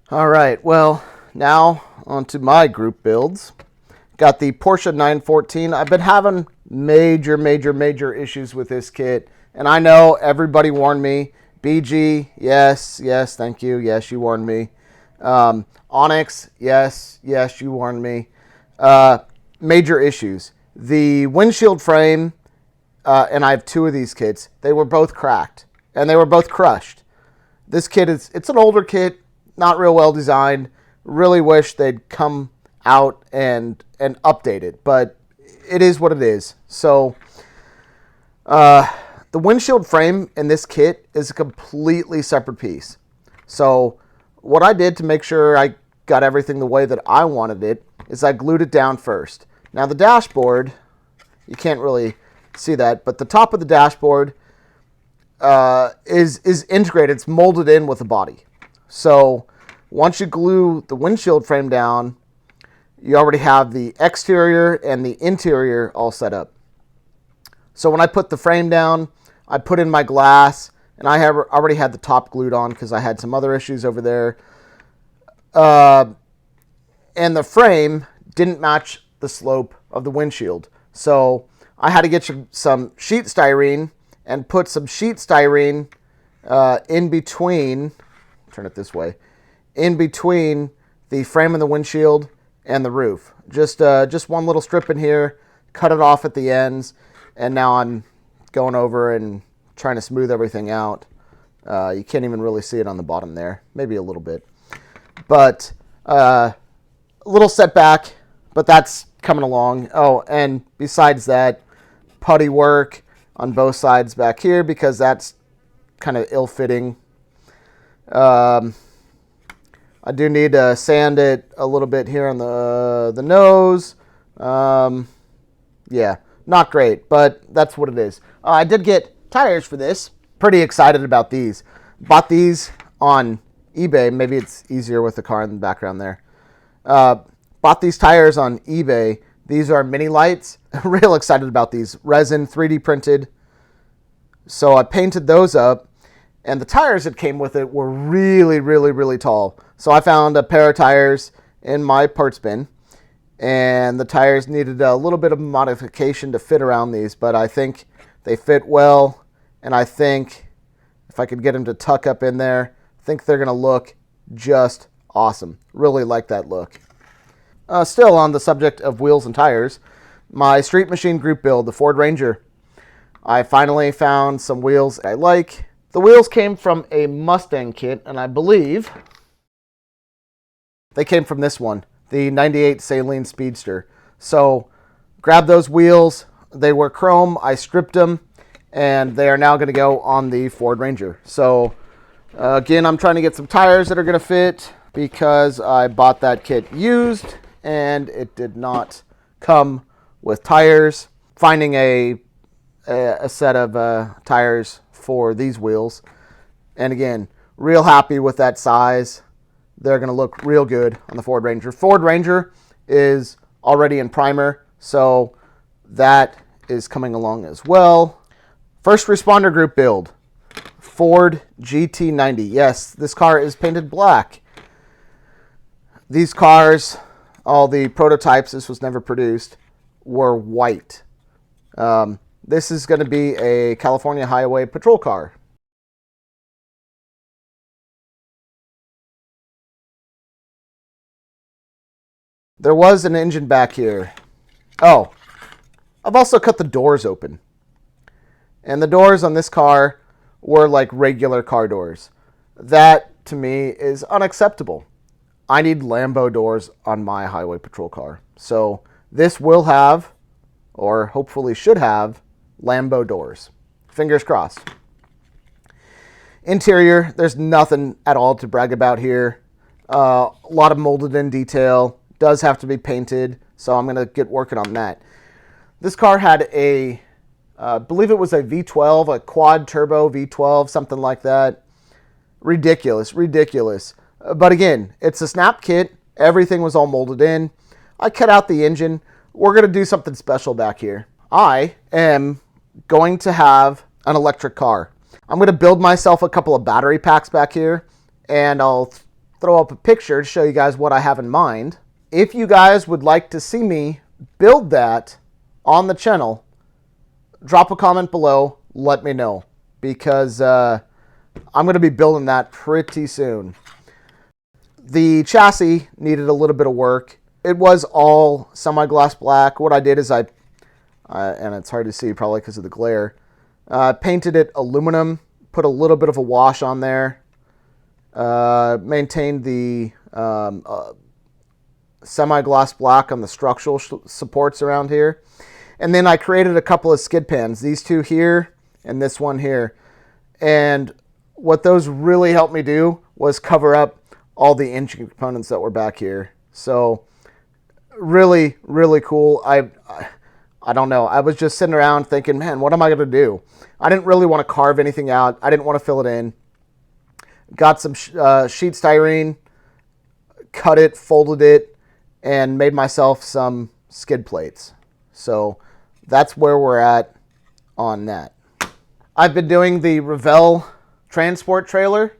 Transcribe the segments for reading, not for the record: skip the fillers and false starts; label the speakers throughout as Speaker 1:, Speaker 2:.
Speaker 1: All right, well, now onto my group builds. Got the Porsche 914. I've been having major issues with this kit, and I know everybody warned me. BG, yes, thank you. Yes, you warned me. Onyx, yes, you warned me. Major issues. The windshield frame, and I have two of these kits. They were both cracked, and they were both crushed. This kit it's an older kit, not real well designed. Really wish they'd come out and update it, but it is what it is. So the windshield frame in this kit is a completely separate piece. So what I did to make sure I got everything the way that I wanted it is I glued it down first. Now the dashboard, you can't really see that, but the top of the dashboard is integrated. It's molded in with the body. So once you glue the windshield frame down, you already have the exterior and the interior all set up. So when I put the frame down, I put in my glass, and I have already had the top glued on because I had some other issues over there. And the frame didn't match the slope of the windshield. So I had to get some sheet styrene and put some sheet styrene in between, turn it this way, in between the frame of the windshield and the roof. Just one little strip in here, cut it off at the ends, and now I'm going over and trying to smooth everything out. You can't even really see it on the bottom there, maybe a little bit. But a little setback, but that's coming along. Oh, and besides that, putty work on both sides back here because that's kind of ill-fitting. I do need to sand it a little bit here on the nose. Yeah, not great, but that's what it is. I did get tires for this. Pretty excited about these. Bought these on eBay. Maybe it's easier with the car in the background there. Bought these tires on eBay. These are mini lights. Real excited about these. Resin, 3D printed. So I painted those up. And the tires that came with it were really tall. So I found a pair of tires in my parts bin. And the tires needed a little bit of modification to fit around these. But I think they fit well. And I think if I could get them to tuck up in there, I think they're going to look just awesome. Really like that look. Still on the subject of wheels and tires, my Street Machine group build, the Ford Ranger. I finally found some wheels I like. The wheels came from a Mustang kit, and I believe they came from this one, the 98 Saline Speedster. So grab those wheels. They were chrome. I stripped them, and they are now going to go on the Ford Ranger. So again, I'm trying to get some tires that are going to fit because I bought that kit used, and it did not come with tires. Finding a set of tires for these wheels. And again, real happy with that size. They're going to look real good on the Ford Ranger. Ford Ranger is already in primer, so that is coming along as well. First responder group build, Ford GT90. Yes, this car is painted black. These cars, all the prototypes, this was never produced, were white. This is going to be a California highway patrol car. There was an engine back here. Oh, I've also cut the doors open. And the doors on this car were like regular car doors. That, to me, is unacceptable. I need Lambo doors on my highway patrol car. So this will have, or hopefully should have, Lambo doors. Fingers crossed. Interior, there's nothing at all to brag about here. A lot of molded in detail. Does have to be painted, so I'm going to get working on that. This car had a, I believe it was a V12, a quad turbo V12, something like that. Ridiculous. But again, it's a snap kit. Everything was all molded in. I cut out the engine. We're going to do something special back here. I am going to have an electric car. I'm going to build myself a couple of battery packs back here, and I'll throw up a picture to show you guys what I have in mind. If you guys would like to see me build that on the channel, drop a comment below, let me know, because I'm going to be building that pretty soon. The chassis needed a little bit of work. It was all semi-gloss black. What I did is and it's hard to see probably because of the glare, painted it aluminum, put a little bit of a wash on there, maintained the semi-gloss black on the structural supports around here. And then I created a couple of skid pans, these two here and this one here. And what those really helped me do was cover up all the engine components that were back here. So really, really cool. I don't know. I was just sitting around thinking, man, what am I going to do? I didn't really want to carve anything out. I didn't want to fill it in. Got some sheet styrene, cut it, folded it, and made myself some skid plates. So that's where we're at on that. I've been doing the Revell transport trailer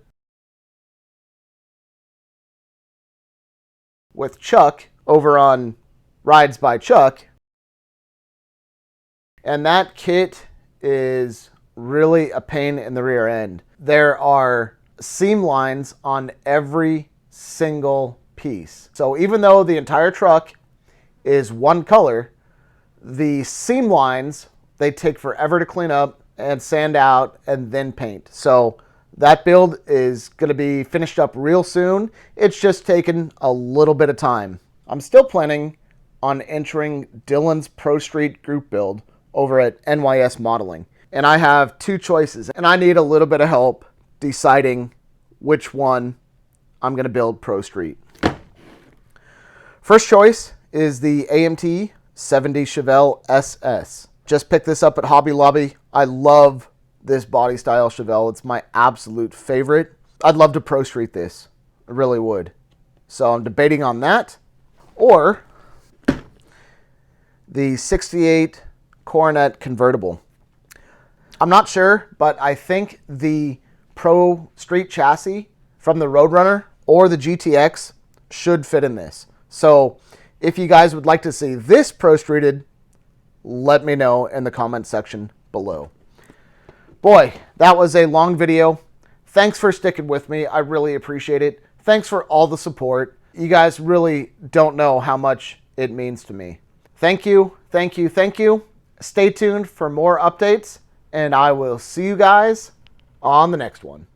Speaker 1: with Chuck over on Rides by Chuck. And that kit is really a pain in the rear end. There are seam lines on every single piece. So even though the entire truck is one color, the seam lines, they take forever to clean up and sand out and then paint. So that build is going to be finished up real soon. It's just taken a little bit of time. I'm still planning on entering Dylan's Pro Street group build over at NYS Modeling. And I have two choices, and I need a little bit of help deciding which one I'm going to build Pro Street. First choice is the AMT 70 Chevelle SS. Just picked this up at Hobby Lobby. I love this body style Chevelle. It's my absolute favorite. I'd love to Pro Street this. I really would. So I'm debating on that, or the 68 Coronet convertible. I'm not sure, but I think the Pro Street chassis from the Roadrunner or the GTX should fit in this. So if you guys would like to see this Pro Streeted, let me know in the comment section below. Boy, that was a long video. Thanks for sticking with me. I really appreciate it. Thanks for all the support. You guys really don't know how much it means to me. Thank you, thank you, thank you. Stay tuned for more updates, and I will see you guys on the next one.